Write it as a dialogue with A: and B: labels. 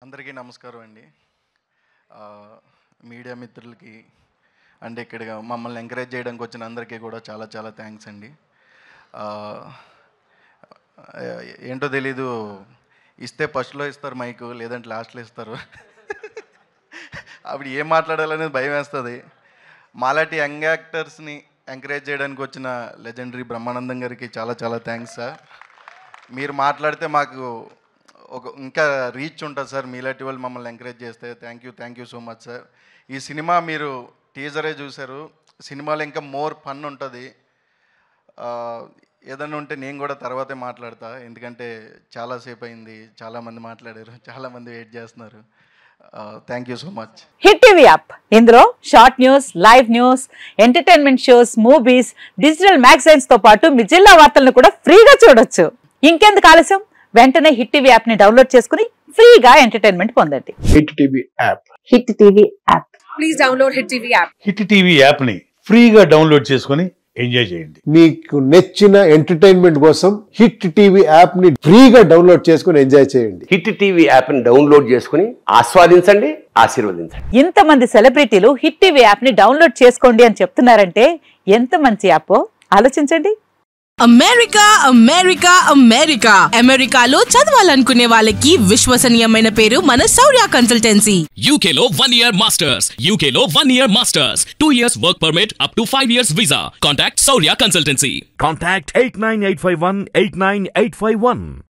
A: అందరికీ నమస్కారం అండి. మీడియా మిత్రులకి అండ్ ఇక్కడ మమ్మల్ని ఎంకరేజ్ చేయడానికి వచ్చిన అందరికీ కూడా చాలా చాలా థ్యాంక్స్ అండి. ఏంటో తెలీదు, ఇస్తే ఫస్ట్లో ఇస్తారు మైకు, లేదంటే లాస్ట్లో ఇస్తారు. అప్పుడు ఏం మాట్లాడాలనేది భయం వేస్తుంది. మాలాంటి యంగ్ యాక్టర్స్ని ఎంకరేజ్ చేయడానికి వచ్చిన లెజెండరీ బ్రహ్మానందం గారికి చాలా చాలా థ్యాంక్స్ సార్. మీరు మాట్లాడితే మాకు ఇంకా రీచ్ ఉంటుంది సార్. మీలాంటి వాళ్ళు మమ్మల్ని ఎంకరేజ్ చేస్తే thank you so much sir. ఈ సినిమా మీరు టీజరే చూశారు. సినిమాలో ఇంకా మోర్ ఫన్ ఉంటుంది. ఏదన్నా ఉంటే నేను కూడా తర్వాతే మాట్లాడతా, ఎందుకంటే చాలాసేపు అయింది, చాలామంది మాట్లాడారు, చాలామంది వెయిట్ చేస్తున్నారు. Thank you so much.
B: Hit TV app, ఇందులో short news, live news, entertainment shows, movies, digital magazines తో పాటు మీ జిల్లా వార్తలను కూడా ఫ్రీగా చూడొచ్చు. ఇంకెందుకు ఆలస్యం, వెంటనే హిట్ టీవీ యాప్ ని డౌన్లోడ్ చేసుకుని ఫ్రీగా ఎంటర్టైన్మెంట్ పొందండి.
C: Hit TV app.
B: Hit TV app.
D: Please download hit TV app.
E: Hit TV app ని ఫ్రీగా డౌన్లోడ్ చేసుకుని ఎంజాయ్ చేయండి.
C: మీకు నచ్చిన ఎంటర్టైన్మెంట్ కోసం హిట్ టీవీ యాప్ ని ఫ్రీగా డౌన్లోడ్ చేసుకుని ఎంజాయ్ చేయండి.
F: హిట్ టీవీ యాప్ ని డౌన్లోడ్ చేసుకుని ఆస్వాదించండి, ఆశీర్వదించండి.
B: ఇంతమంది సెలబ్రిటీలు హిట్ టీవీ యాప్ ని డౌన్లోడ్ చేసుకోండి అని చెప్తున్నారంటే ఎంత మంచి యాప్ ఆలోచించండి.
D: అమెరికా అమెరికా అమెరికా అమెరికాలో చదవాలనుకునే వాళ్ళకి విశ్వసనీయమైన పేరు మన శౌర్య కన్సల్టెన్సీ.
G: UK లో 1 year masters. UK లో 1 year masters. 2 years work permit up to 5 years visa. Contact Saurya Consultancy.
H: Contact 89851 89851.